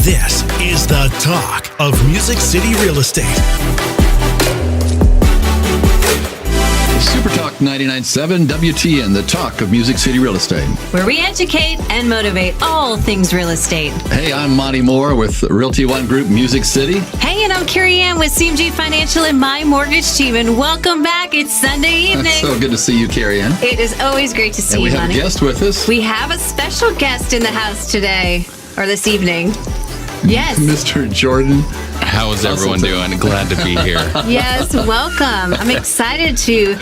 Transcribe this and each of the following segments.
This is the talk of Music City Real Estate. Super Talk 99.7 WTN, the talk of Music City Real Estate. Where we educate and motivate all things real estate. Hey, I'm Monte Mohr with Realty One Group Music City. Hey, and I'm Carey Ann with CMG Financial and my mortgage team. And welcome back. It's Sunday evening. It's so good to see you, Carey Ann. It is always great to see and you, we have honey. a guest with us. We have a special guest in the house today, or this evening. Yes. Mr. Jordan. How is everyone doing? Glad to be here. Yes, welcome. I'm excited to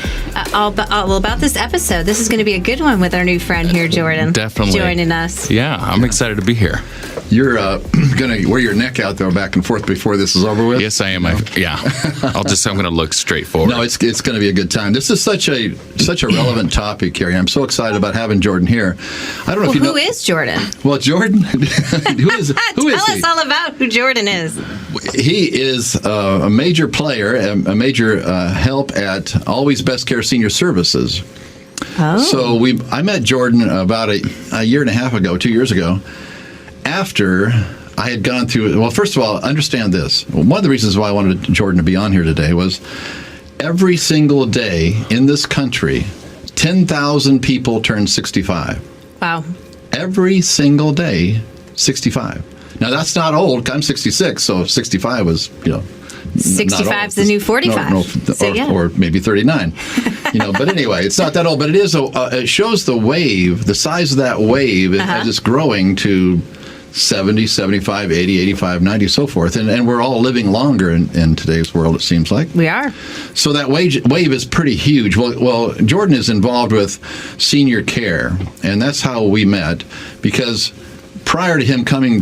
all about this episode. This is going to be a good one with our new friend here, Jordan. Definitely. Joining us. Yeah, I'm excited to be here. You're going to wear your neck out there back and forth before this is over with? Yes, I am. Yeah. I'm going to look straight forward. No, it's going to be a good time. This is such a relevant topic, Carey. I'm so excited about having Jordan here. I don't know if you know. Who is Jordan? Well, Jordan, who is he? Tell us all about who Jordan is. He is a major player, a major help at Always Best Care Senior Services. Oh. So I met Jordan about a year and a half ago, 2 years ago, after I had gone through. Well, first of all, understand this. One of the reasons why I wanted Jordan to be on here today was every single day in this country, 10,000 people turn 65. Wow. Every single day, 65. Now, that's not old. I'm 66, so 65 was, 65 is the new 45. Or maybe 39. But anyway, it's not that old. But it is. It shows the wave, the size of that wave as it's growing to 70, 75, 80, 85, 90, so forth. And we're all living longer in today's world, it seems like. We are. So that wave is pretty huge. Well, Jordan is involved with senior care, and that's how we met, because prior to him coming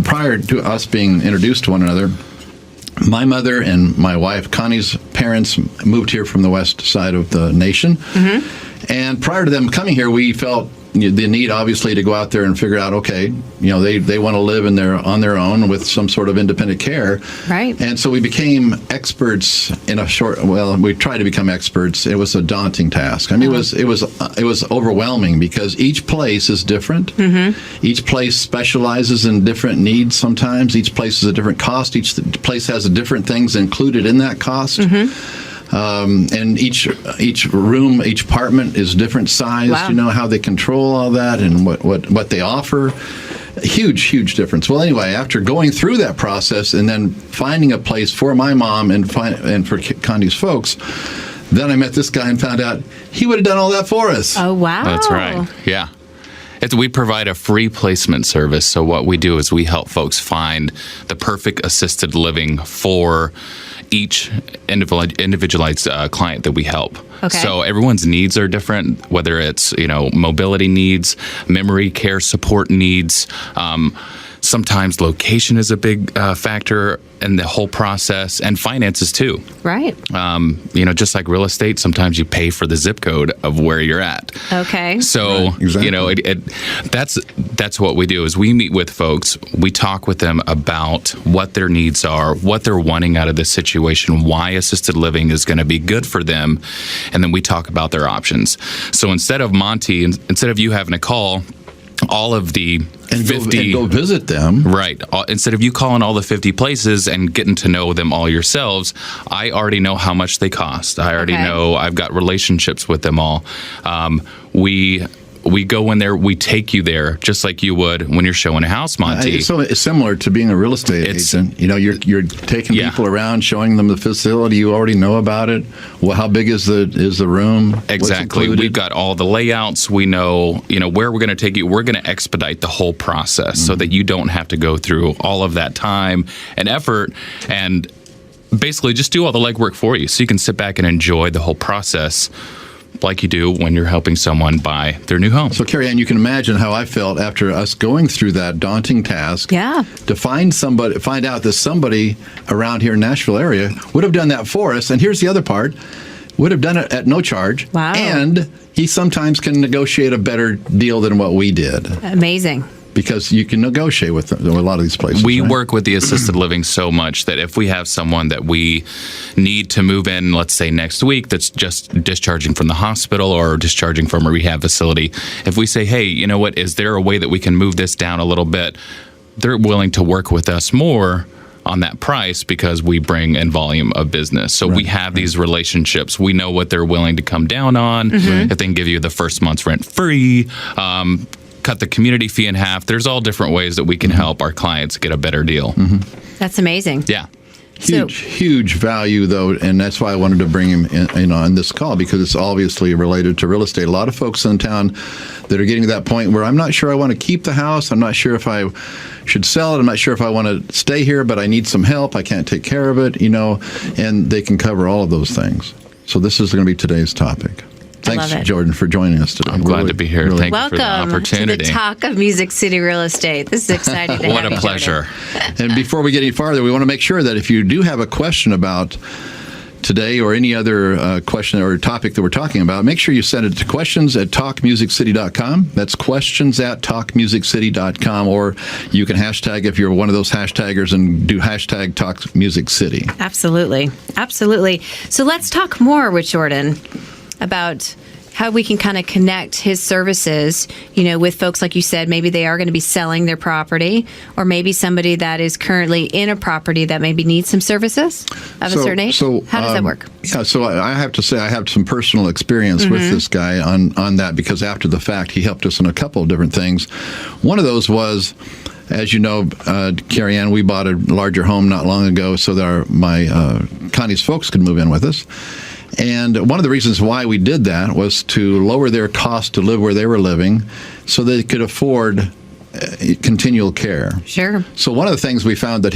prior to us being introduced to one another, my mother and my wife, Connie's parents, moved here from the west side of the nation. Mm-hmm. And prior to them coming here, we felt the need, obviously, to go out there and figure out, okay, they want to live on their own with some sort of independent care. Right. And so we became experts we tried to become experts. It was a daunting task. I mean, it was overwhelming because each place is different. Mm-hmm. Each place specializes in different needs sometimes. Each place is a different cost. Each place has different things included in that cost. Mm-hmm. And each room, each apartment is different size. Wow. How they control all that and what they offer. Huge difference. Well, anyway, after going through that process and then finding a place for my mom and for Connie's folks, then I met this guy and found out he would have done all that for us. Oh, wow. That's right. Yeah. We provide a free placement service. So what we do is we help folks find the perfect assisted living for each individualized client that we help. Okay. So everyone's needs are different, whether it's, mobility needs, memory care support needs. Sometimes location is a big factor in the whole process, and finances too. Right. Just like real estate, sometimes you pay for the zip code of where you're at. Okay. So, right, exactly. That's what we do is we meet with folks, we talk with them about what their needs are, what they're wanting out of this situation, why assisted living is going to be good for them, and then we talk about their options. So instead of you having to call all of the 50 go visit them. Right. Instead of you calling all the 50 places and getting to know them all yourselves, I already know how much they cost. I already know I've got relationships with them all. We go in there, we take you there just like you would when you're showing a house, Monte. So it's similar to being a real estate agent. You're taking people around, showing them the facility. You already know about it. Well, how big is the room? Exactly. We've got all the layouts. We know, where we're going to take you. We're going to expedite the whole process so that you don't have to go through all of that time and effort and basically just do all the legwork for you so you can sit back and enjoy the whole process like you do when you're helping someone buy their new home. So, Carey Ann, you can imagine how I felt after us going through that daunting task. Yeah. To find out that somebody around here in Nashville area would have done that for us. And here's the other part. Would have done it at no charge. Wow. And he sometimes can negotiate a better deal than what we did. Amazing. Because you can negotiate with a lot of these places. We work with the assisted living so much that if we have someone that we need to move in, let's say next week, that's just discharging from the hospital or discharging from a rehab facility, if we say, hey, you know what, is there a way that we can move this down a little bit? they're willing to work with us more on that price because we bring in volume of business. So we have these relationships. We know what they're willing to come down on. If they can give you the first month's rent free, cut the community fee in half. There's all different ways that we can help our clients get a better deal. That's amazing. Yeah. Huge value, though, and that's why I wanted to bring him in on this call, because it's obviously related to real estate. A lot of folks in town that are getting to that point where I'm not sure I want to keep the house. I'm not sure if I should sell it. I'm not sure if I want to stay here, but I need some help. I can't take care of it, and they can cover all of those things. So this is going to be today's topic. Thanks, Jordan, for joining us today. I'm glad to be here. Thank you for the Welcome opportunity. to the talk of Music City Real Estate. This is exciting to What have a you, pleasure. And before we get any farther, we want to make sure that if you do have a question about today or any other question or topic that we're talking about, make sure you send it to questions@talkmusiccity.com. That's questions@talkmusiccity.com, or you can hashtag if you're one of those hashtaggers and do hashtag #TalkMusicCity. Absolutely. Absolutely. So let's talk more with Jordan about how we can kind of connect his services, with folks, like you said, maybe they are going to be selling their property, or maybe somebody that is currently in a property that maybe needs some services of a certain age. So, how does that work? Yeah, so I have to say I have some personal experience with this guy on that, because after the fact, he helped us in a couple of different things. One of those was, as you know, Carey Ann, we bought a larger home not long ago so that my Connie's folks could move in with us. And one of the reasons why we did that was to lower their cost to live where they were living so they could afford continual care. Sure. So one of the things we found that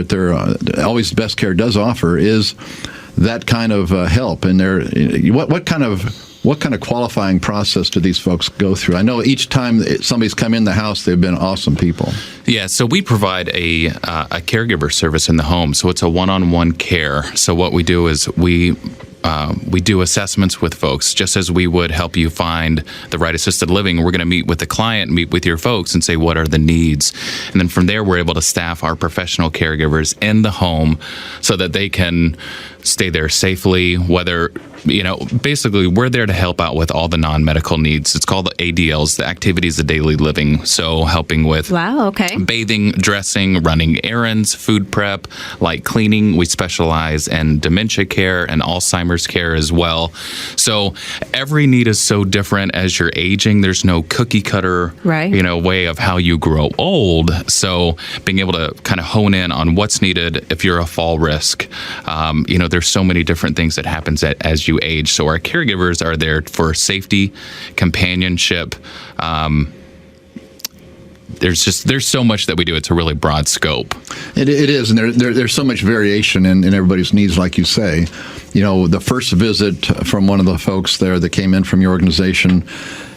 their Always Best Care does offer is that kind of help. And what kind of qualifying process do these folks go through? I know each time somebody's come in the house, they've been awesome people. Yeah, so we provide a caregiver service in the home. So it's a one-on-one care. So what we do is we do assessments with folks, just as we would help you find the right assisted living. We're going to meet with the client, meet with your folks, and say what are the needs. And then from there, we're able to staff our professional caregivers in the home so that they can stay there safely, basically we're there to help out with all the non-medical needs. It's called the ADLs, the activities of daily living. So helping with bathing, dressing, running errands, food prep, light cleaning. We specialize in dementia care and Alzheimer's care as well. So every need is so different as you're aging. There's no cookie cutter, way of how you grow old. So being able to kind of hone in on what's needed if you're a fall risk, there's so many different things that happens as you age. So our caregivers are there for safety, companionship. There's so much that we do. It's a really broad scope. It is, and there's so much variation in everybody's needs, like you say. The first visit from one of the folks there that came in from your organization,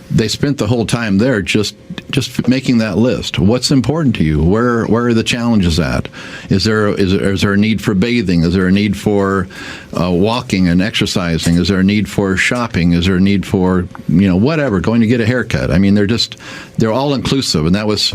they spent the whole time there just making that list. What's important to you? Where are the challenges at? Is there a need for bathing? Is there a need for walking and exercising? Is there a need for shopping? Is there a need for whatever, going to get a haircut? I mean, they're all inclusive, and that was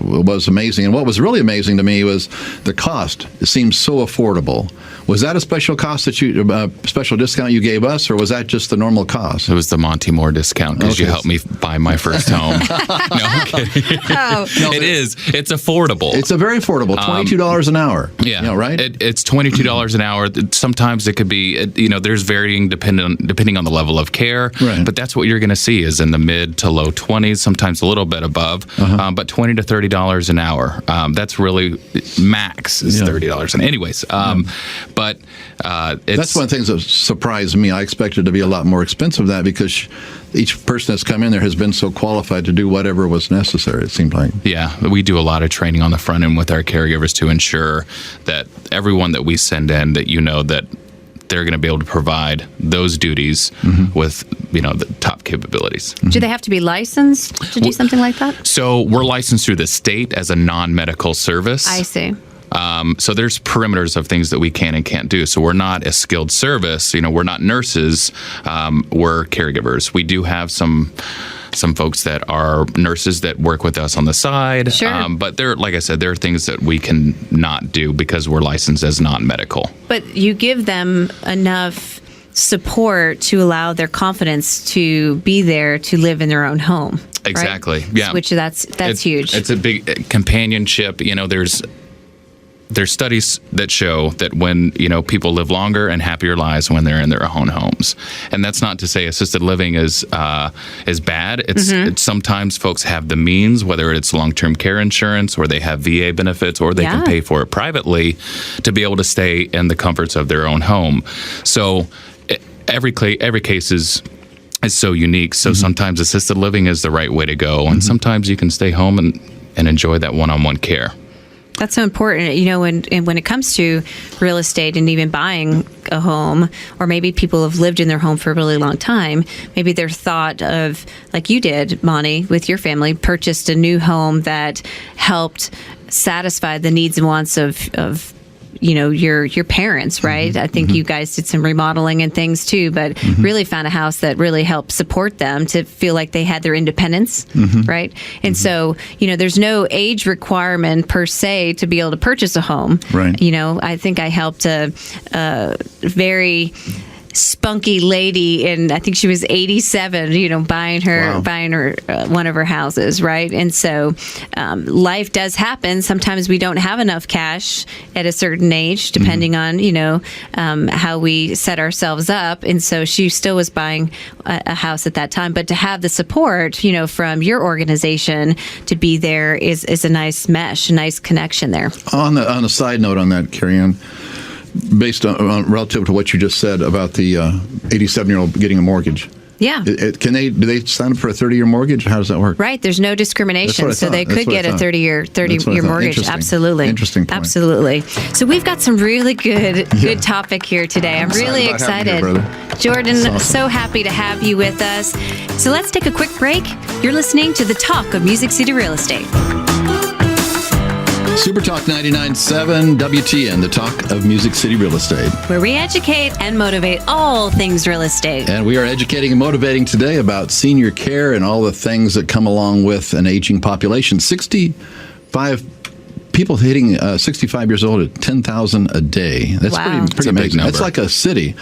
amazing. And what was really amazing to me was the cost. It seemed so affordable. Was that a special cost special discount you gave us, or was that just the normal cost? It was the Monte Mohr discount because you helped me buy my first home. No, I'm kidding. It is. It's affordable. It's a very affordable, $22 an hour. Yeah, right. It's $22 an hour. Sometimes it could be, there's varying depending on the level of care. Right. But that's what you're going to see is in the mid to low 20s, sometimes a little bit above, but $20 to $30 an hour. That's really max is $30. And anyways, but that's one of the things that surprised me. I expected it to be a lot more expensive than that because each person that's come in there has been so qualified to do whatever was necessary, it seemed like. Yeah, we do a lot of training on the front end with our caregivers to ensure that everyone that we send in, that they're going to be able to provide those duties with, the top capabilities. Do they have to be licensed to do something like that? So we're licensed through the state as a non-medical service. I see. So there's perimeters of things that we can and can't do. So we're not a skilled service. We're not nurses. We're caregivers. We do have some folks that are nurses that work with us on the side. Sure. But like I said, there are things that we can not do because we're licensed as non-medical. But you give them enough support to allow their confidence to be there to live in their own home. Exactly. Right? Yeah. Which that's huge. It's a big companionship. There's studies that show that when people live longer and happier lives when they're in their own homes, and that's not to say assisted living is bad. It's sometimes folks have the means, whether it's long-term care insurance or they have VA benefits or they can pay for it privately to be able to stay in the comforts of their own home. So every case is so unique. So sometimes assisted living is the right way to go, and sometimes you can stay home and enjoy that one-on-one care. That's so important, when it comes to real estate and even buying a home, or maybe people have lived in their home for a really long time. Maybe their thought of, like you did, Monte, with your family, purchased a new home that helped satisfy the needs and wants of your parents, right? I think you guys did some remodeling and things too, but really found a house that really helped support them to feel like they had their independence, right? And so, there's no age requirement per se to be able to purchase a home. Right. I think I helped a very spunky lady, and I think she was 87, buying her one of her houses, right? And so life does happen. Sometimes we don't have enough cash at a certain age, depending on how we set ourselves up. And so she still was buying a house at that time, but to have the support from your organization to be there is a nice mesh, a nice connection there. On a side note on that, Carey Ann, based on relative to what you just said about the 87-year-old getting a mortgage. Yeah. Do they sign up for a 30-year mortgage? How does that work? Right. There's no discrimination, so they could get a 30-year mortgage. Interesting. Absolutely. Interesting point. Absolutely. So we've got some really good topic here today. I'm really excited. Jordan, so happy to have you with us. So let's take a quick break. You're listening to the Talk of Music City Real Estate. Super Talk 99.7 WTN, the talk of Music City Real Estate. Where we educate and motivate all things real estate. And we are educating and motivating today about senior care and all the things that come along with an aging population. 65 people hitting 65 years old at 10,000 a day. That's pretty amazing. That's like a city.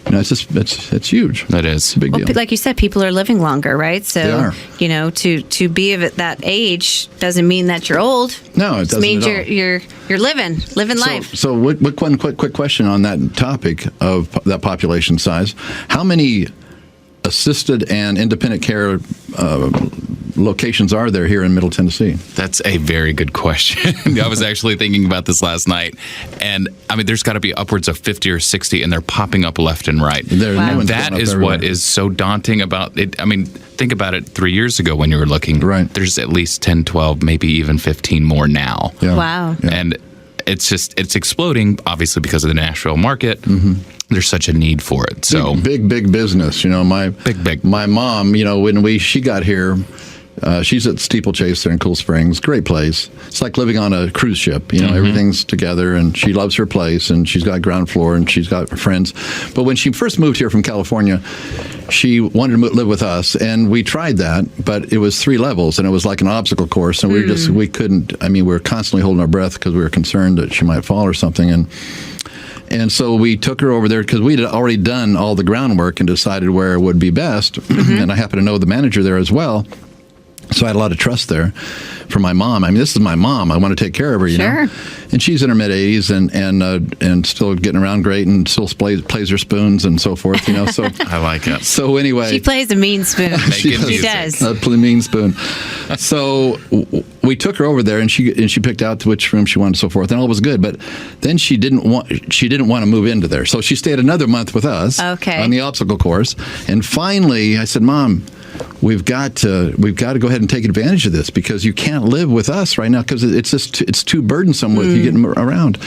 It's huge. That is. It's a big deal. Like you said, people are living longer, right? So, they are. To be of that age doesn't mean that you're old. No, it doesn't. It means at all. you're living life. So one quick question on that topic of that population size. How many assisted and independent care locations are there here in Middle Tennessee? That's a very good question. I was actually thinking about this last night, and there's got to be upwards of 50 or 60, and they're popping up left and right. That is what is so daunting about it. Think about it 3 years ago when you were looking. Right. There's at least 10, 12, maybe even 15 more now. Yeah. Wow. Yeah. And it's exploding, obviously, because of the Nashville market. There's such a need for it. So big business. My mom, when she got here, she's at Steeplechase there in Cool Springs. Great place. It's like living on a cruise ship. Everything's together, and she loves her place, and she's got ground floor, and she's got friends. But when she first moved here from California, she wanted to live with us, and we tried that, but it was 3 levels, and it was like an obstacle course, and we couldn't. We were constantly holding our breath because we were concerned that she might fall or something, and so we took her over there because we had already done all the groundwork and decided where it would be best, and I happen to know the manager there as well. So I had a lot of trust there for my mom. This is my mom. I want to take care of her, you know. And she's in her mid-80s and still getting around great and still plays her spoons and so forth, So I like it. So anyway, she plays a mean spoon. She does. A mean spoon. So we took her over there, and she picked out which room she wanted and so forth, and all was good. But then she didn't want to move into there, so she stayed another month with us on the obstacle course. And finally, I said, Mom, we've got to go ahead and take advantage of this because you can't live with us right now because it's too burdensome with you getting around.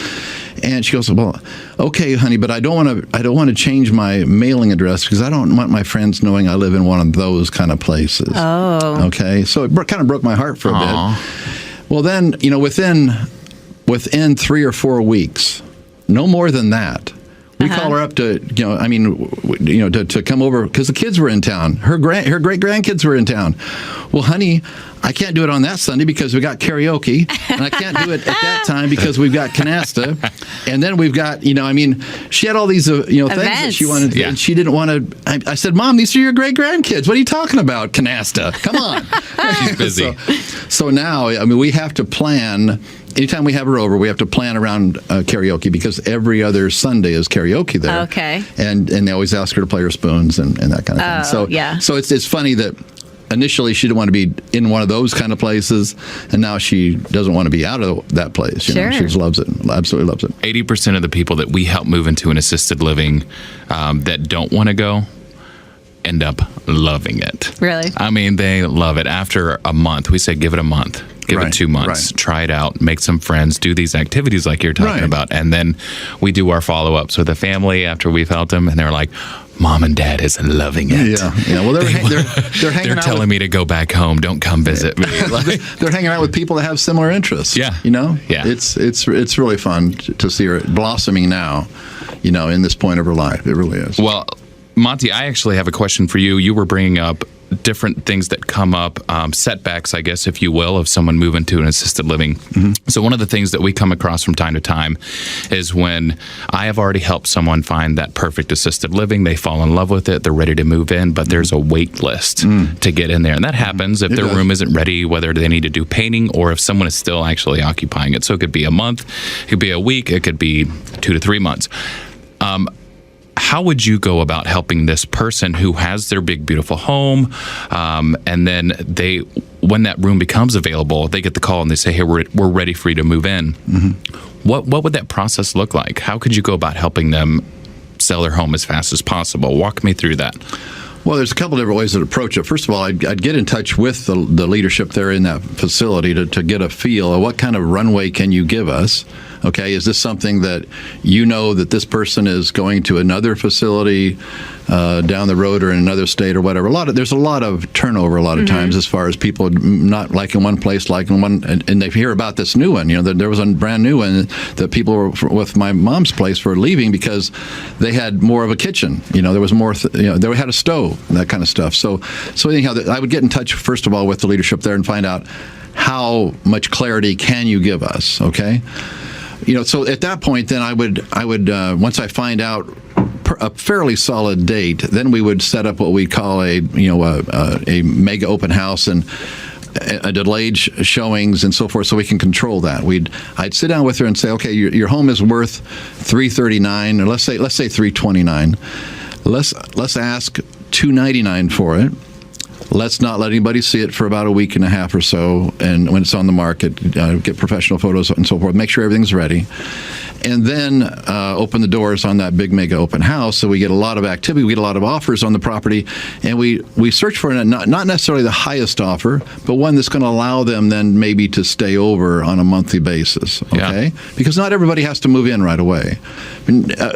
And she goes, well, okay, honey, but I don't want to change my mailing address because I don't want my friends knowing I live in one of those kind of places. Oh, okay. So it kind of broke my heart for a bit. Well, then within 3 or 4 weeks, no more than that. We call her up to, to come over because the kids were in town. Her great grandkids were in town. Well, honey, I can't do it on that Sunday because we got karaoke, and I can't do it at that time because we've got canasta, and then we've got, she had all these, things that she wanted, Yeah. and she didn't want to. I said, Mom, these are your great grandkids. What are you talking about, canasta? Come on. She's busy. So now, we have to plan. Anytime we have her over, we have to plan around karaoke because every other Sunday is karaoke there. Okay. And they always ask her to play her spoons and that kind of thing. So yeah. So it's funny that initially she didn't want to be in one of those kind of places, and now she doesn't want to be out of that place. Sure. She just loves it, absolutely loves it. 80% of the people that we help move into an assisted living that don't want to go end up loving it. Really? I mean, they love it. After a month, we say give it a month. Give Right, it 2 months. right. Try it out. Make some friends. Do these activities like you're talking Right. about. And then we do our follow-ups with the family after we've helped them. And they're like, Mom and Dad is loving it. Yeah. Well, they're hanging They're out telling with, me to go back home. Don't come visit me. they're hanging out with people that have similar interests. Yeah. Yeah. It's really fun to see her blossoming now, in this point of her life. It really is. Well, Monte, I actually have a question for you. You were bringing up different things that come up, setbacks, I guess, if you will, of someone moving to an assisted living. Mm-hmm. So one of the things that we come across from time to time is when I have already helped someone find that perfect assisted living, they fall in love with it, they're ready to move in, but there's a wait list to get in there. And that happens if It their does. room isn't ready, whether they need to do painting or if someone is still actually occupying it. So it could be a month, it could be a week, it could be 2 to 3 months. How would you go about helping this person who has their big, beautiful home, and then when that room becomes available, they get the call and they say, hey, we're ready for you to move in. Mm-hmm. What would that process look like? How could you go about helping them sell their home as fast as possible? Walk me through that. Well, there's a couple different ways to approach it. First of all, I'd get in touch with the leadership there in that facility to get a feel of what kind of runway can you give us. Okay, is this something that that this person is going to another facility down the road or in another state or whatever? There's a lot of turnover a lot of times as far as people not liking one place, liking one, and they hear about this new one. There was a brand new one that people were with my mom's place were leaving because they had more of a kitchen. There was more. They had a stove and that kind of stuff. So anyhow, I would get in touch first of all with the leadership there and find out how much clarity can you give us. Okay. So at that point, then I would once I find out a fairly solid date, then we would set up what we call a mega open house and a delayed showings and so forth, so we can control that. I'd sit down with her and say, okay, your home is worth $339, or let's say $329. Let's ask $299 for it. Let's not let anybody see it for about a week and a half or so, and when it's on the market, get professional photos and so forth, make sure everything's ready, and then open the doors on that big mega open house so we get a lot of activity, we get a lot of offers on the property, and we search for not necessarily the highest offer, but one that's going to allow them then maybe to stay over on a monthly basis, okay? Yeah. Because not everybody has to move in right away.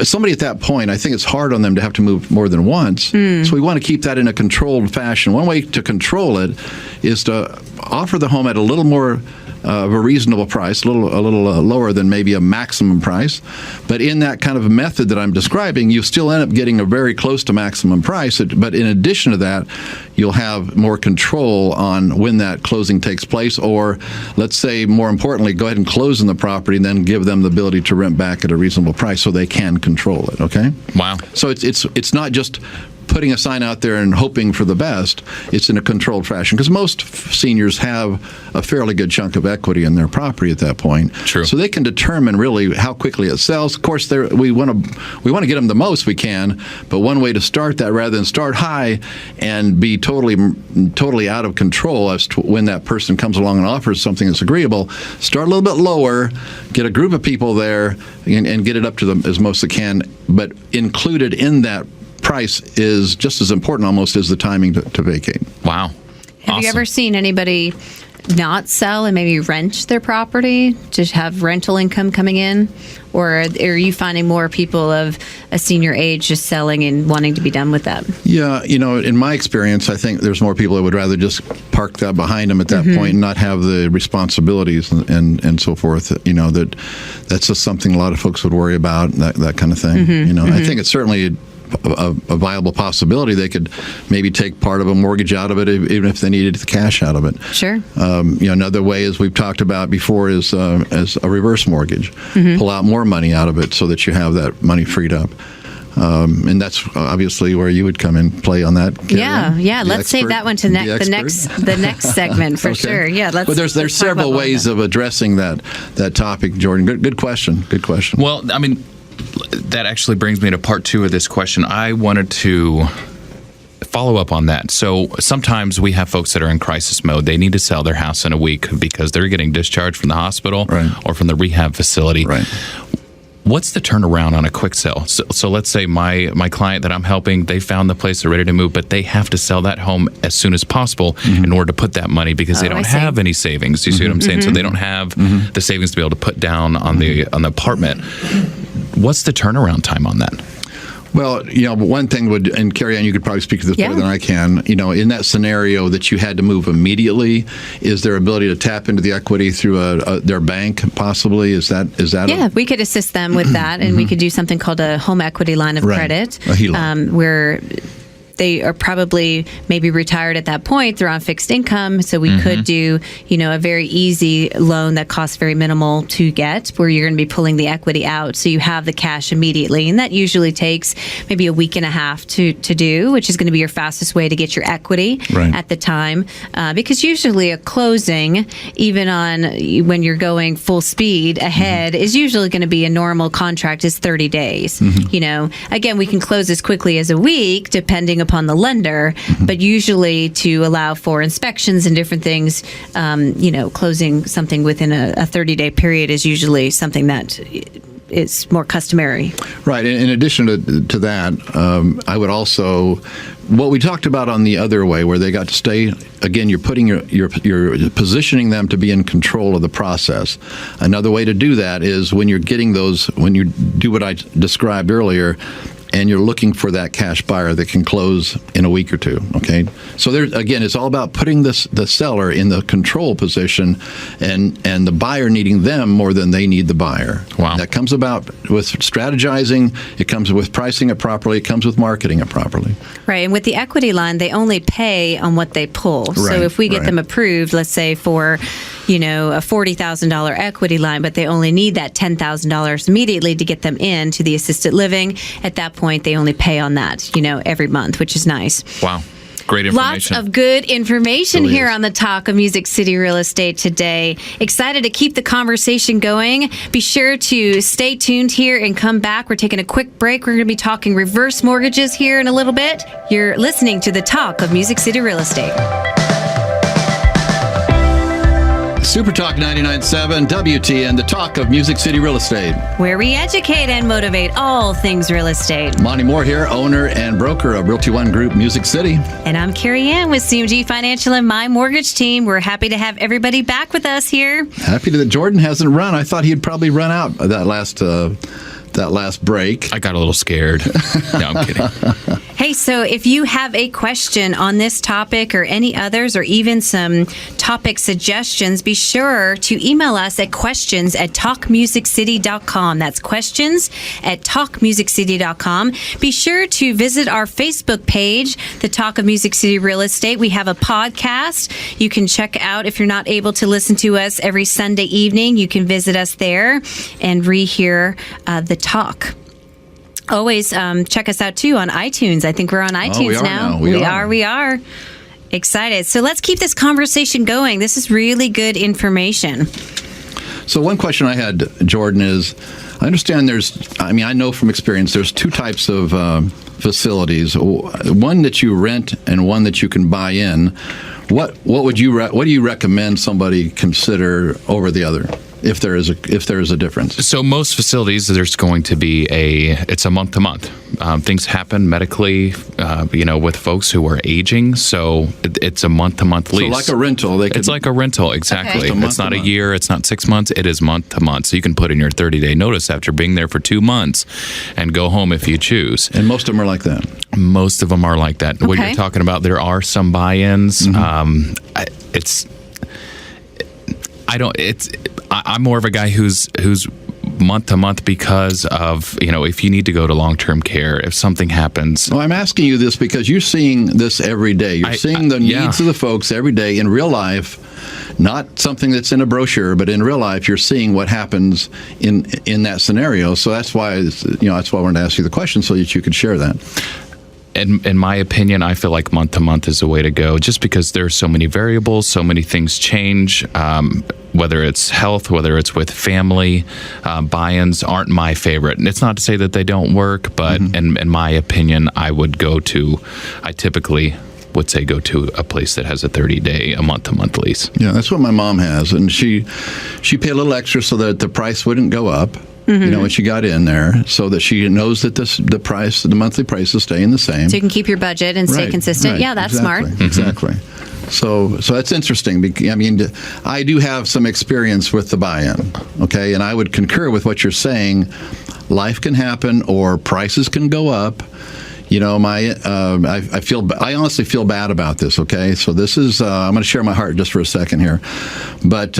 Somebody at that point, I think it's hard on them to have to move more than once, so we want to keep that in a controlled fashion. One way to control it is to offer the home at a little more of a reasonable price, a little lower than maybe a maximum price. But in that kind of method that I'm describing, you still end up getting a very close to maximum price. But in addition to that, you'll have more control on when that closing takes place, or let's say, more importantly, go ahead and close on the property and then give them the ability to rent back at a reasonable price so they can control it, okay? Wow. So it's not just putting a sign out there and hoping for the best. It's in a controlled fashion because most seniors have a fairly good chunk of equity in their property at that point. True. So they can determine really how quickly it sells. Of course, we want to get them the most we can, but one way to start that, rather than start high and be totally out of control as to when that person comes along and offers something that's agreeable, start a little bit lower, get a group of people there, and get it up to them as most they can. But included in that price is just as important almost as the timing to vacate. Wow. Have you ever seen anybody not sell and maybe rent their property to have rental income coming in? Or are you finding more people of a senior age just selling and wanting to be done with that? Yeah, in my experience, I think there's more people that would rather just park that behind them at that point and not have the responsibilities and so forth. That's just something a lot of folks would worry about, that kind of thing. I think it's certainly a viable possibility, they could maybe take part of a mortgage out of it, even if they needed the cash out of it. Sure. Another way, as we've talked about before, is as a reverse mortgage. Pull out more money out of it so that you have that money freed up. And that's obviously where you would come and play on that. Carey Ann. Yeah. Let's save that one to the next segment for Okay. sure. Yeah, but there's several ways of addressing that topic, Jordan. Good question. Good question. Well, I mean, that actually brings me to part 2 of this question. I wanted to follow up on that. So sometimes we have folks that are in crisis mode. They need to sell their house in a week because they're getting discharged from the hospital or from the rehab facility. Right. What's the turnaround on a quick sale? So let's say my client that I'm helping, they found the place, they're ready to move, but they have to sell that home as soon as possible in order to put that money because they don't have any savings. You see what I'm saying? So they don't have the savings to be able to put down on the apartment. What's the turnaround time on that? Well, one thing would, and Carey Ann, you could probably speak to this better than I can. In that scenario that you had to move immediately, is there ability to tap into the equity through their bank? Possibly, is that? Yeah, we could assist them with that, and we could do something called a home equity line of credit, a HELOC. where they are probably maybe retired at that point. They're on fixed income. So we could do, a very easy loan that costs very minimal to get, where you're going to be pulling the equity out. So you have the cash immediately. And that usually takes maybe a week and a half to do, which is going to be your fastest way to get your equity at the time. Because usually a closing, even on when you're going full speed ahead, is usually going to be a normal contract is 30 days. Again, we can close as quickly as a week, depending upon the lender, but usually to allow for inspections and different things, closing something within a 30-day period is usually something that is more customary. Right. In addition to that, I would also, what we talked about on the other way, where they got to stay, again, you're putting you're positioning them to be in control of the process. Another way to do that is when you're getting those, when you do what I described earlier, and you're looking for that cash buyer that can close in a week or two, okay? So there's, again, it's all about putting the seller in the control position and the buyer needing them more than they need the buyer. Wow. That comes about with strategizing, it comes with pricing it properly, it comes with marketing it properly. Right, and with the equity line, they only pay on what they pull. So if we get them approved, let's say for, a $40,000 equity line, but they only need that $10,000 immediately to get them into the assisted living, at that point, they only pay on that, every month, which is nice. Wow. Great information. Lots of good information here on the Talk of Music City Real Estate today. Excited to keep the conversation going. Be sure to stay tuned here and come back. We're taking a quick break. We're going to be talking reverse mortgages here in a little bit. You're listening to the Talk of Music City Real Estate. Super Talk 99.7 WTN, the Talk of Music City Real Estate. Where we educate and motivate all things real estate. Monte Mohr here, owner and broker of Realty One Group Music City. And I'm Carey Ann with CMG Financial and my mortgage team. We're happy to have everybody back with us here. Happy that Jordan hasn't run. I thought he'd probably run out that last break. I got a little scared. No, I'm kidding. Hey, so if you have a question on this topic or any others, or even some topic suggestions, be sure to email us at questions@talkmusiccity.com. That's questions@talkmusiccity.com. Be sure to visit our Facebook page, The Talk of Music City Real Estate. We have a podcast you can check out. If you're not able to listen to us every Sunday evening, you can visit us there and rehear the talk. Always check us out, too, on iTunes. I think we're on iTunes now. We are. Excited. So let's keep this conversation going. This is really good information. So one question I had, Jordan, is I understand I know from experience there's two types of facilities, one that you rent and one that you can buy in. What do you recommend somebody consider over the other? If there is a difference. So most facilities, there's going to be it's a month to month. Things happen medically, with folks who are aging. So it's a month to month lease. So like a rental. It's like a rental, exactly. Okay. It's not a year. It's not 6 months. It is month to month. So you can put in your 30-day notice after being there for 2 months and go home if you choose. And most of them are like that. Most of them are like that. Okay. What you're talking about, there are some buy-ins. I'm more of a guy who's month to month because of, if you need to go to long-term care, if something happens. Well, I'm asking you this because you're seeing this every day. You're seeing the needs of the folks every day in real life, not something that's in a brochure, but in real life, you're seeing what happens in that scenario. So that's why, that's why I wanted to ask you the question so that you could share that. In my opinion, I feel like month to month is the way to go, just because there are so many variables, so many things change, whether it's health, whether it's with family. Buy-ins aren't my favorite. And it's not to say that they don't work, but in my opinion, I typically would say go to a place that has a 30-day, a month-to-month lease. Yeah, that's what my mom has. And she paid a little extra so that the price wouldn't go up. When she got in there, so that she knows that the monthly price is staying the same. So you can keep your budget and stay consistent. Right, Yeah, that's exactly, smart. Exactly. So that's interesting. I mean, I do have some experience with the buy-in, okay? And I would concur with what you're saying. Life can happen, or prices can go up. I honestly feel bad about this, okay? So this is, I'm going to share my heart just for a second here. But,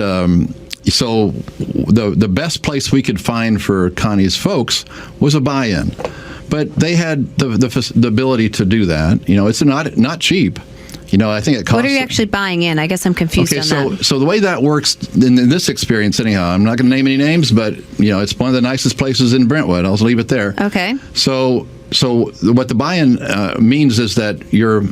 so the best place we could find for Connie's folks was a buy-in. But they had the ability to do that. It's not cheap. I think it costs. What are you actually buying in? I guess I'm confused on that. So the way that works in this experience, anyhow, I'm not going to name any names, but it's one of the nicest places in Brentwood. I'll leave it there. Okay. So what the buy-in means is that you're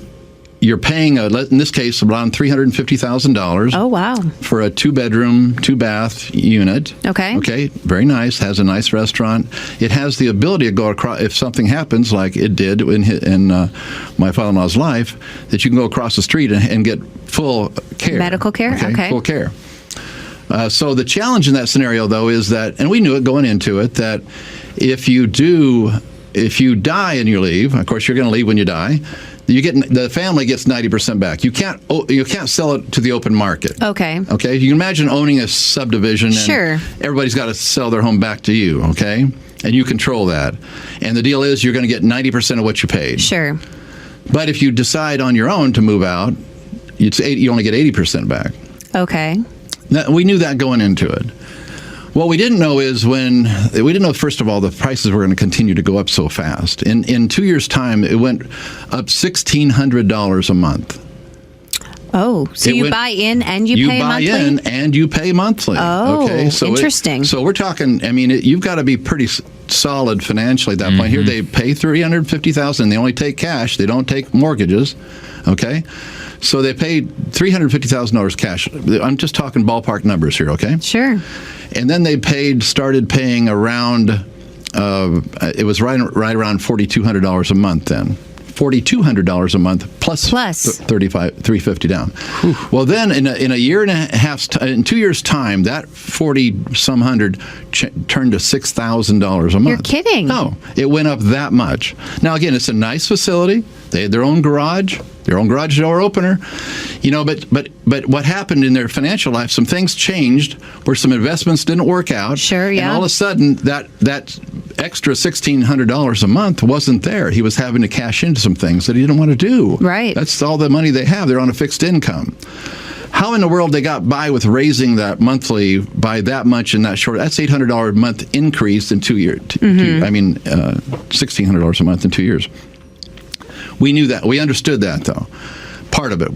paying, in this case, around $350,000. Oh, wow. For a 2-bedroom, 2-bath unit. Okay. Okay, very nice. Has a nice restaurant. It has the ability to go across, if something happens, like it did in my father-in-law's life, that you can go across the street and get full care. Medical care? Okay. Full care. So the challenge in that scenario, though, is that, and we knew it going into it, that if you die and you leave, of course you're going to leave when you die, the family gets 90% back. You can't sell it to the open market. Okay. Okay. You can imagine owning a subdivision and Sure. everybody's got to sell their home back to you. Okay, and you control that. And the deal is you're going to get 90% of what you paid. Sure. But if you decide on your own to move out, you only get 80% back. Okay. Now, we knew that going into it. What we didn't know is first of all, the prices were going to continue to go up so fast. In 2 years' time, it went up $1,600 a month. Oh, so you buy in and you pay monthly? You buy in and you pay monthly. Oh, okay, so interesting. So we're talking, you've got to be pretty solid financially at that point. Here they pay $350,000. They only take cash. They don't take mortgages. Okay? So they paid $350,000 cash. I'm just talking ballpark numbers here, okay? Sure. And then they started paying around, it was right around $4,200 a month then. $4,200 a month plus $350 down. Whew. Well, then in a year and a half, in 2 years' time, that 40-some hundred turned to $6,000 a month. You're kidding? No, it went up that much. Now again, it's a nice facility. They had their own garage door opener, but what happened in their financial life, some things changed where some investments didn't work out. Sure, yeah. And all of a sudden, that extra $1,600 a month wasn't there. He was having to cash into some things that he didn't want to do. Right. That's all the money they have. They're on a fixed income. How in the world they got by with raising that monthly by that much in that short? That's $800 a month increase in 2 years. $1,600 a month in 2 years. We knew that. We understood that, though. Part of it.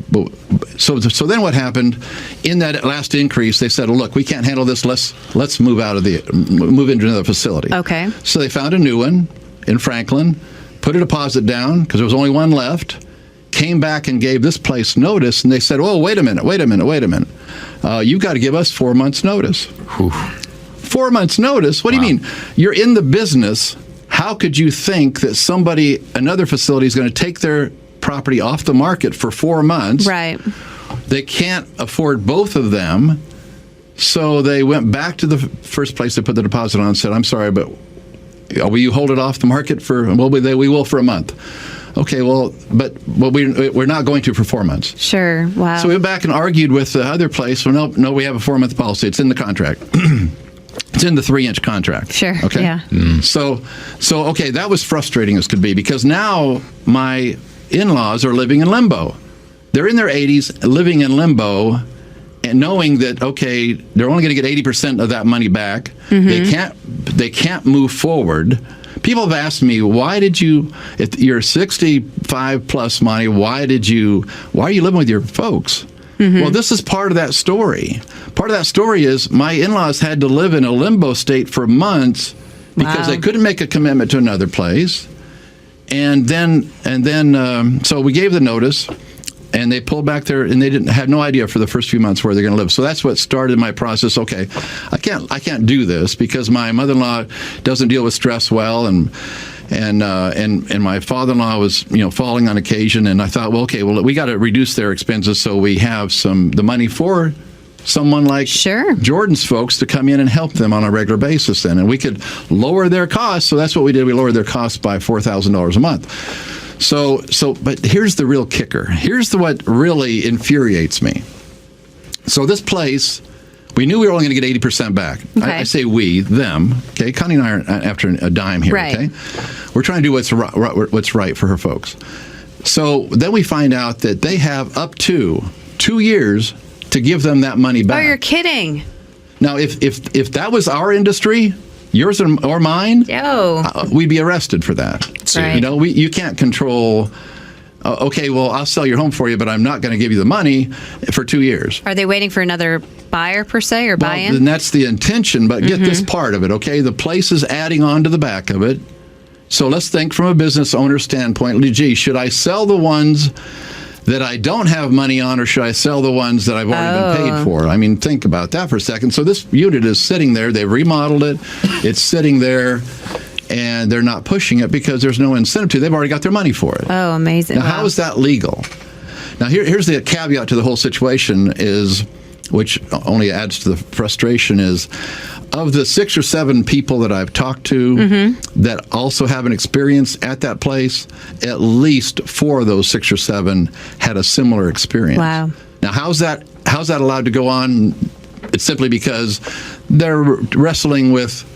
So then what happened? In that last increase, they said, "Look, we can't handle this. Let's move into another facility." Okay. So they found a new one in Franklin, put a deposit down because there was only one left. Came back and gave this place notice, and they said, "Oh, wait a minute. You've got to give us 4 months' notice." Whew. 4 months' notice? What do you mean? You're in the business. How could you think that another facility is going to take their property off the market for 4 months? Right. They can't afford both of them. So they went back to the first place they put the deposit on and said, "I'm sorry, but will you hold it off the market for, we will for a month." Okay, but we're not going to for 4 months. Sure, wow. So we went back and argued with the other place. Well, no, we have a 4-month policy. It's in the contract. It's in the 3-inch contract. Sure. Okay. Yeah. So okay, that was frustrating as could be because now my in-laws are living in limbo. They're in their 80s, living in limbo, and knowing that they're only going to get 80% of that money back. They can't they can't move forward. People have asked me, why did you, if you're 65 plus, Monte, why are you living with your folks? Well, this is part of that story. Part of that story is my in-laws had to live in a limbo state for months because they couldn't make a commitment to another place. And then, so we gave the notice, and they pulled back there, and they had no idea for the first few months where they're going to live. So that's what started my process. Okay, I can't do this because my mother-in-law doesn't deal with stress well, and my father-in-law was falling on occasion, and I thought, we got to reduce their expenses so we have the money for someone like Jordan's folks to come in and help them on a regular basis then, and we could lower their costs. So that's what we did. We lowered their costs by $4,000 a month. But here's the real kicker. Here's what really infuriates me. So this place, we knew we were only going to get 80% back. Okay. I say we, them. Okay, Connie and I are after a dime here. Right. Okay, we're trying to do what's right for her folks. So then we find out that they have up to 2 years to give them that money back. Oh, you're kidding. Now, if that was our industry, yours or mine, we'd be arrested for that. Right. You can't control. Okay, well, I'll sell your home for you, but I'm not going to give you the money for 2 years. Are they waiting for another buyer per se or buy-in? Then that's the intention, but get this part of it, okay? The place is adding on to the back of it. So let's think from a business owner standpoint. Gee, should I sell the ones that I don't have money on, or should I sell the ones that I've already been paid for? I mean, think about that for a second. So this unit is sitting there. They've remodeled it. It's sitting there, and they're not pushing it because there's no incentive to. They've already got their money for it. Oh, amazing. Now, how is that legal? Now, here's the caveat to the whole situation which only adds to the frustration, is of the 6 or 7 people that I've talked to that also have an experience at that place, at least 4 of those 6 or 7 had a similar experience. Wow. Now, how's that allowed to go on? It's simply because they're wrestling with,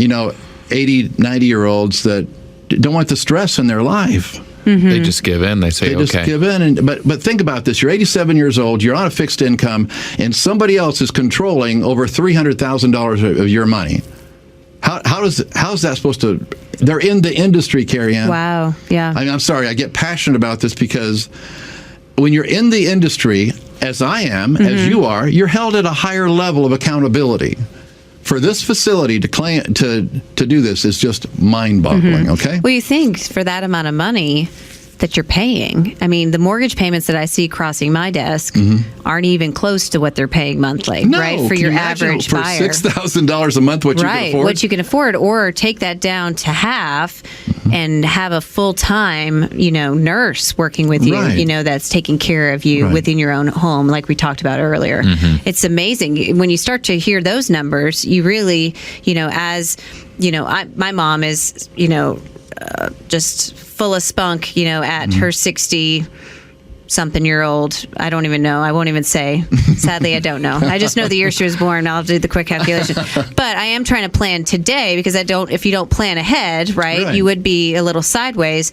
80, 90-year-olds that don't want the stress in their life. They just give in. They say, They just give in. But think about this. You're 87 years old. You're on a fixed income, and somebody else is controlling over $300,000 of your money. How's that supposed to? They're in the industry, Carey Ann. Wow. Yeah. I'm sorry. I get passionate about this because when you're in the industry, as I am, as you are, you're held at a higher level of accountability. For this facility to do this is just mind-boggling, okay? Well, you think for that amount of money that you're paying, I mean, the mortgage payments that I see crossing my desk aren't even close to what they're paying monthly, right? For your average buyer. For $6,000 a month, what you can afford? What you can afford, or take that down to half and have a full-time, nurse working with you, that's taking care of you within your own home, like we talked about earlier. It's amazing. When you start to hear those numbers, you really, my mom is, just full of spunk, at her 60-something-year-old. I don't even know. I won't even say. Sadly, I don't know. I just know the year she was born. I'll do the quick calculation. But I am trying to plan today because if you don't plan ahead, right, you would be a little sideways.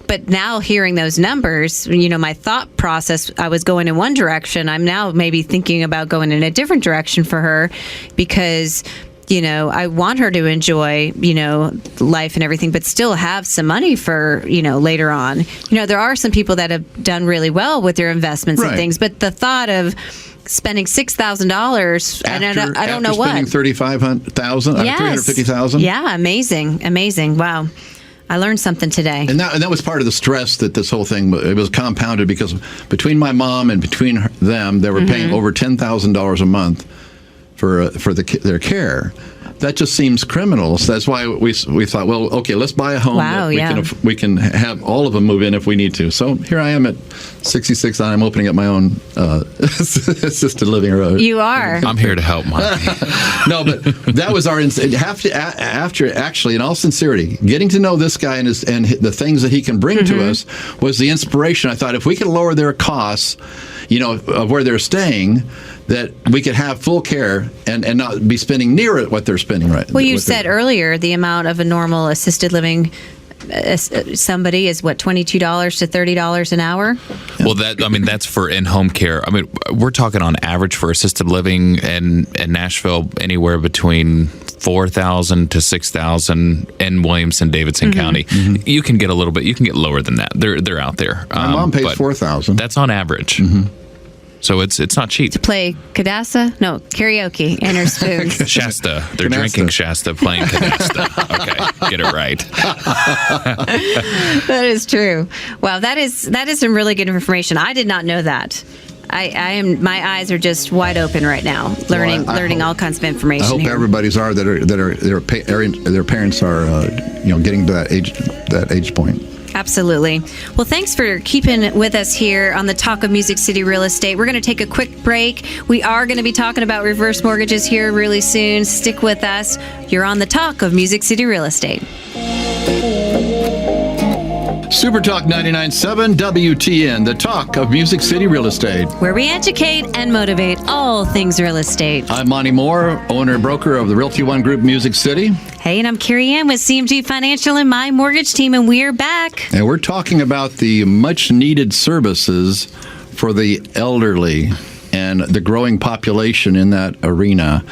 But now hearing those numbers, my thought process, I was going in one direction. I'm now maybe thinking about going in a different direction for her because I want her to enjoy, life and everything, but still have some money for, later on. There are some people that have done really well with their investments and things, but the thought of spending $6,000, I don't know what. Spending $350,000. Yeah, amazing. Wow. I learned something today. And that was part of the stress that this whole thing, it was compounded because between my mom and between them, they were paying over $10,000 a month for their care. That just seems criminal. So that's why we thought, well, okay, let's buy a home. Wow, we can have all of them move in if we need to. So here I am at 66, and I'm opening up my own assisted living. You are. I'm here to help, Monte. No, but that was our after actually, in all sincerity, getting to know this guy and the things that he can bring to us was the inspiration. I thought if we could lower their costs, of where they're staying, that we could have full care and not be spending near what they're spending Well, you said earlier the amount of a normal assisted living somebody is what, $22 to $30 an hour? Well, that's for in-home care. We're talking on average for assisted living in Nashville anywhere between 4,000 to 6,000 in Williamson-Davidson County. You can get a little bit. You can get lower than that. They're out there. My mom pays but $4,000. That's on average. So it's not cheap. To play Cadassa? No, karaoke and her spoons. Shasta. They're Canasta. drinking Shasta, playing Cadasta. Okay, get it right. That is true. Wow, that is some really good information. I did not know that. I am. My eyes are just wide open right now, learning I hope- all kinds of information. I hope here. everybody's are their parents are getting to that age point. Absolutely. Well, thanks for keeping with us here on the Talk of Music City Real Estate. We're going to take a quick break. We are going to be talking about reverse mortgages here really soon. Stick with us. You're on the Talk of Music City Real Estate. Super Talk 99.7 WTN, the talk of Music City Real Estate. Where we educate and motivate all things real estate. I'm Monte Mohr, owner and broker of the Realty One Group Music City. Hey, and I'm Carey Ann with CMG Financial and my mortgage team, and we are back. And we're talking about the much needed services for the elderly and the growing population in that arena.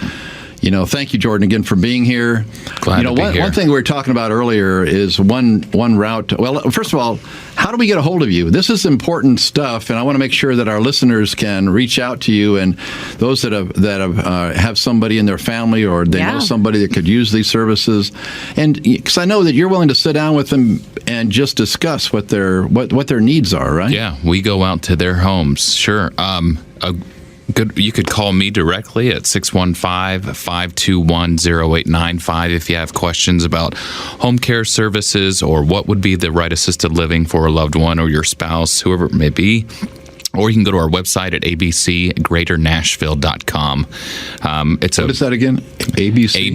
Thank you, Jordan, again for being here. Glad to be here. One thing we were talking about earlier is one route. Well, first of all, how do we get a hold of you? This is important stuff, and I want to make sure that our listeners can reach out to you and those that have somebody in their family or they know somebody that could use these services. And because I know that you're willing to sit down with them and just discuss what their needs are, right? Yeah, we go out to their homes. Sure. You could call me directly at 615-521-0895 if you have questions about home care services or what would be the right assisted living for a loved one or your spouse, whoever it may be. Or you can go to our website at abcgreaternashville.com. What is that again? ABC?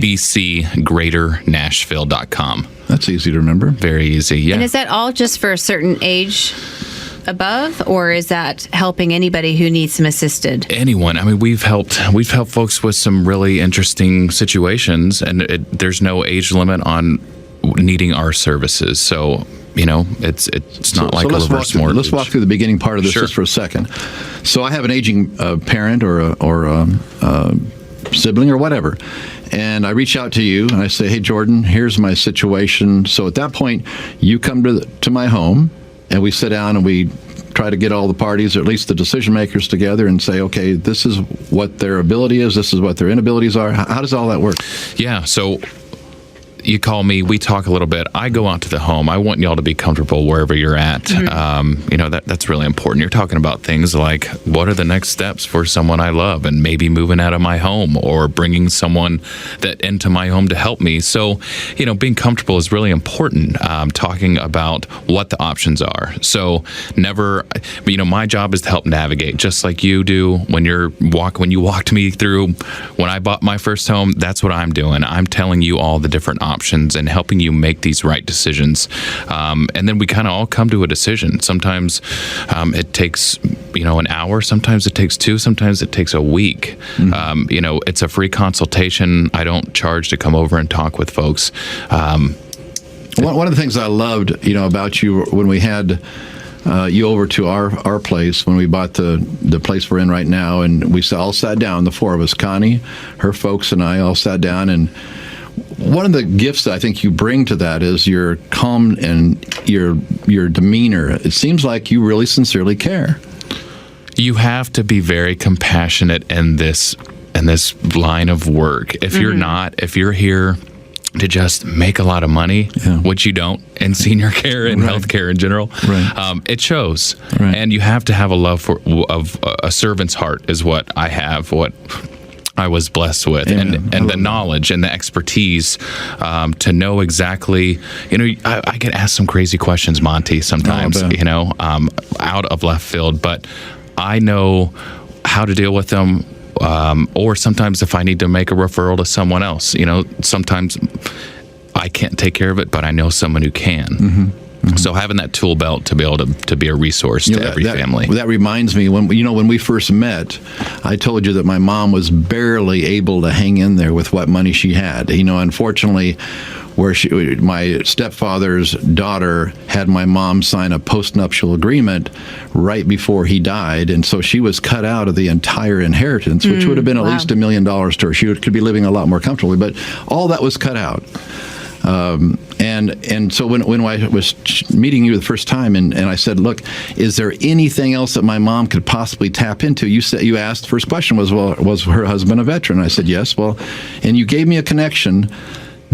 abcgreaternashville.com. That's easy to remember. Very easy, yeah. And is that all just for a certain age above, or is that helping anybody who needs some assisted? Anyone. I mean, we've helped folks with some really interesting situations, and there's no age limit on needing our services. So, it's not like a reverse mortgage. Let's walk through the beginning part of this just for a second. So I have an aging parent or a sibling or whatever, and I reach out to you and I say, hey, Jordan, here's my situation. So at that point, you come to my home, and we sit down and we try to get all the parties, or at least the decision makers, together and say, okay, this is what their ability is, this is what their inabilities are. How does all that work? Yeah, so you call me, we talk a little bit. I go out to the home. I want y'all to be comfortable wherever you're at. That's really important. You're talking about things like, what are the next steps for someone I love, and maybe moving out of my home or bringing someone that into my home to help me. So, being comfortable is really important. Talking about what the options are. So my job is to help navigate, just like you do when you walked me through when I bought my first home. That's what I'm doing. I'm telling you all the different options and helping you make these right decisions. And then we kind of all come to a decision. Sometimes it takes, an hour. Sometimes it takes 2. Sometimes it takes a week. It's a free consultation. I don't charge to come over and talk with folks. One of the things I loved, about you when we had you over to our place when we bought the place we're in right now, and we all sat down, the 4 of us, Connie, her folks, and I all sat down, and one of the gifts that I think you bring to that is your calm and your demeanor. It seems like you really sincerely care. You have to be very compassionate in this line of work. If you're not, if you're here to just make a lot of money, which you don't in senior care and healthcare in general, it shows. Right. And you have to have a love of a servant's heart is what I have, what I was blessed with, and the knowledge and the expertise to know exactly. I get asked some crazy questions, Monte, sometimes. Out of left field, but I know how to deal with them. Or sometimes if I need to make a referral to someone else, sometimes I can't take care of it, but I know someone who can. So having that tool belt to be able to be a resource to every family. That reminds me, when we first met, I told you that my mom was barely able to hang in there with what money she had. Unfortunately, my stepfather's daughter had my mom sign a postnuptial agreement right before he died, and so she was cut out of the entire inheritance, which would have been at least $1 million to her. She could be living a lot more comfortably, but all that was cut out. And so when I was meeting you the first time, and I said, look, is there anything else that my mom could possibly tap into? You asked, the first question was, well, was her husband a veteran? I said, yes. Well, and you gave me a connection.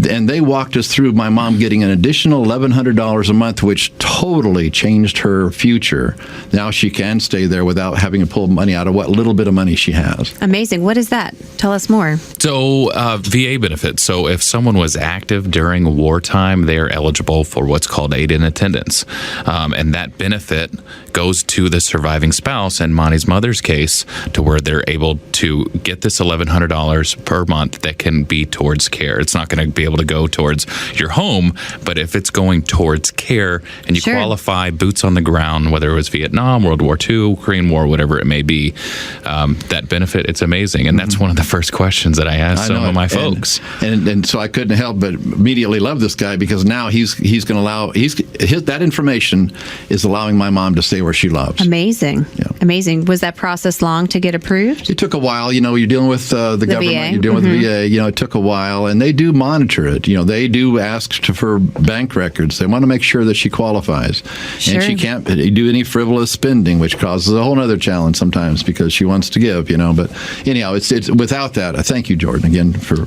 And they walked us through my mom getting an additional $1,100 a month, which totally changed her future. Now she can stay there without having to pull money out of what little bit of money she has. Amazing. What is that? Tell us more. So VA benefits. So if someone was active during wartime, they are eligible for what's called aid in attendance. And that benefit goes to the surviving spouse, in Monty's mother's case, to where they're able to get this $1,100 per month that can be towards care. It's not going to be able to go towards your home, but if it's going towards care and you qualify, boots on the ground, whether it was Vietnam, World War II, Korean War, whatever it may be, that benefit, it's amazing. And that's one of the first questions that I asked some of my folks. And so I couldn't help but immediately love this guy, because now he's going to allow, that information is allowing my mom to stay where she loves. Amazing. Yeah. Amazing. Was that process long to get approved? It took a while. You're dealing with the government, VA. you're dealing with the VA. It took a while, and they do monitor it. They do ask for bank records. They want to make sure that she qualifies. Sure. And she can't do any frivolous spending, which causes a whole other challenge sometimes because she wants to give, But anyhow, it's without that, I thank you, Jordan, again, for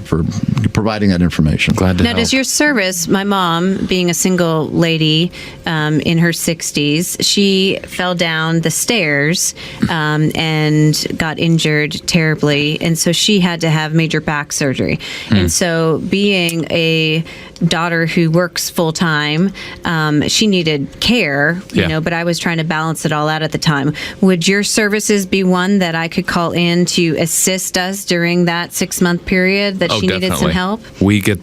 providing that information. Glad to Now, help. does your service, my mom, being a single lady in her 60s, she fell down the stairs and got injured terribly. And so she had to have major back surgery. And so being a daughter who works full time, she needed care, but I was trying to balance it all out at the time. Would your services be one that I could call in to assist us during that 6-month period that she needed some help? We get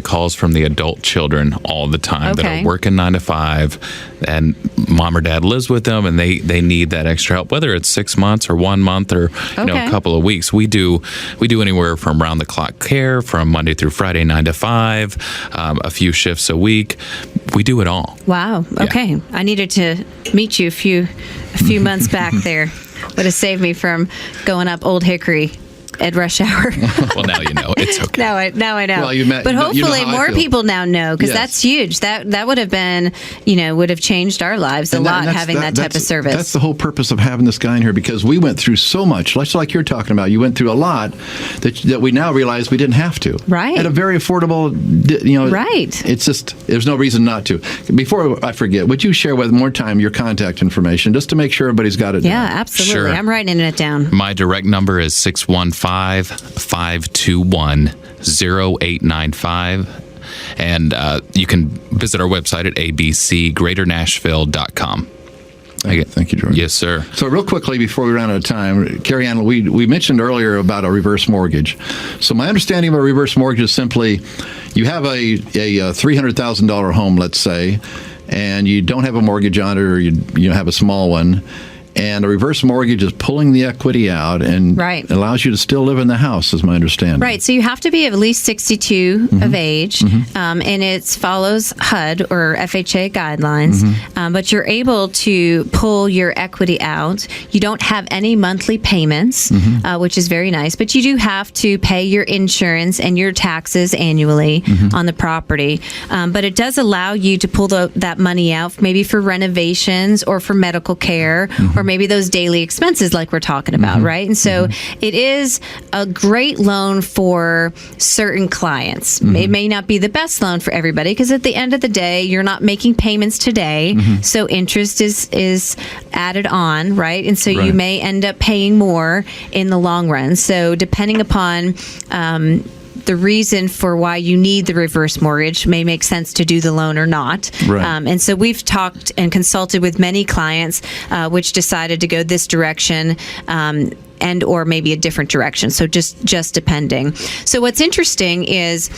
calls from the adult children all the time that are working 9 to 5, and mom or dad lives with them, and they need that extra help, whether it's 6 months or 1 month or a couple of weeks. We do anywhere from round the clock care from Monday through Friday, 9 to 5, a few shifts a week. We do it all. Wow. Okay. Yeah. I needed to meet you a few months back there. Would have saved me from going up Old Hickory at rush hour. Well, now you know. It's okay. Now I know. Well, but hopefully more people now know, because that's huge. That would have been, would have changed our lives a lot, having that type of service. That's the whole purpose of having this guy in here, because we went through so much, just like you're talking about. You went through a lot that we now realize we didn't have to. Right. At a very affordable, Right. It's just, there's no reason not to. Before I forget, would you share one more time your contact information, just to make sure everybody's got it down? Yeah, absolutely. Sure. I'm writing it down. My direct number is 615-521-0895. And you can visit our website at abcgreaternashville.com. Thank you, Jordan. Yes, sir. So real quickly, before we run out of time, Carey Ann, we mentioned earlier about a reverse mortgage. So my understanding of a reverse mortgage is simply you have a $300,000 home, let's say, and you don't have a mortgage on it, or you have a small one. And a reverse mortgage is pulling the equity out and allows you to still live in the house, is my understanding. Right. So you have to be at least 62 of age, and it follows HUD or FHA guidelines. But you're able to pull your equity out. You don't have any monthly payments, which is very nice. But you do have to pay your insurance and your taxes annually on the property. But it does allow you to pull that money out, maybe for renovations or for medical care, or maybe those daily expenses like we're talking about, right? And so it is a great loan for certain clients. It may not be the best loan for everybody, because at the end of the day, you're not making payments today, so interest is added on, right? And so you may end up paying more in the long run. So depending upon the reason for why you need the reverse mortgage may make sense to do the loan or not. Right. And so we've talked and consulted with many clients which decided to go this direction and or maybe a different direction. So just depending. So what's interesting is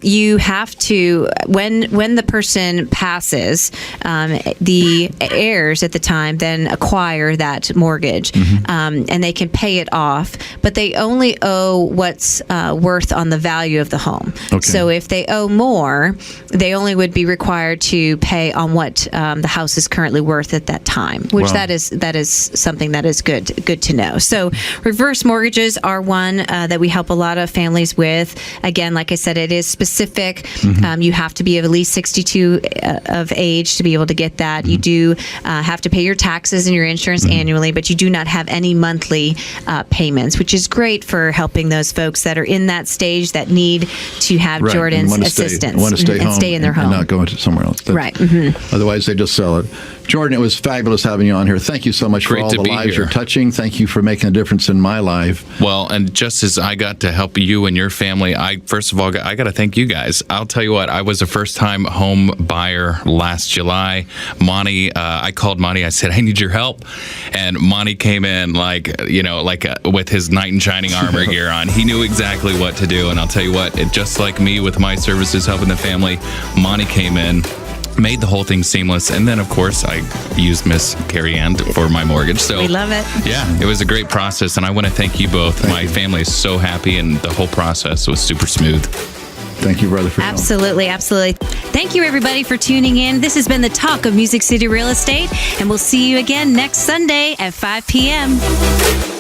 you have to, when the person passes, the heirs at the time then acquire that mortgage, and they can pay it off, but they only owe what's worth on the value of the home. Okay. So if they owe more, they only would be required to pay on what the house is currently worth at that time, which Wow. that is something that is good to know. So reverse mortgages are one that we help a lot of families with. Again, like I said, it is specific. You have to be of at least 62 of age to be able to get that. You do have to pay your taxes and your insurance annually, but you do not have any monthly payments, which is great for helping those folks that are in that stage that need to have Right. Jordan's And assistance want to stay and home stay in their home. and not go into somewhere else. Right. Otherwise, they just sell it. Jordan, it was fabulous having you on here. Thank you so much Great for all to the be lives here. you're touching. Thank you for making a difference in my life. Well, and just as I got to help you and your family, first of all, I got to thank you guys. I'll tell you what, I was a first-time home buyer last July. Monte, I called Monte. I said, I need your help. And Monte came in with his knight in shining armor gear on. He knew exactly what to do. And I'll tell you what, just like me with my services helping the family, Monte came in, made the whole thing seamless, and then of course I used Miss Carey Ann for my mortgage. So We love it. Yeah, it was a great process, and I want to thank you both. My family is so happy, and the whole process was super smooth. Thank you, brother, for calling. Absolutely. Thank you, everybody, for tuning in. This has been the Talk of Music City Real Estate, and we'll see you again next Sunday at 5 p.m.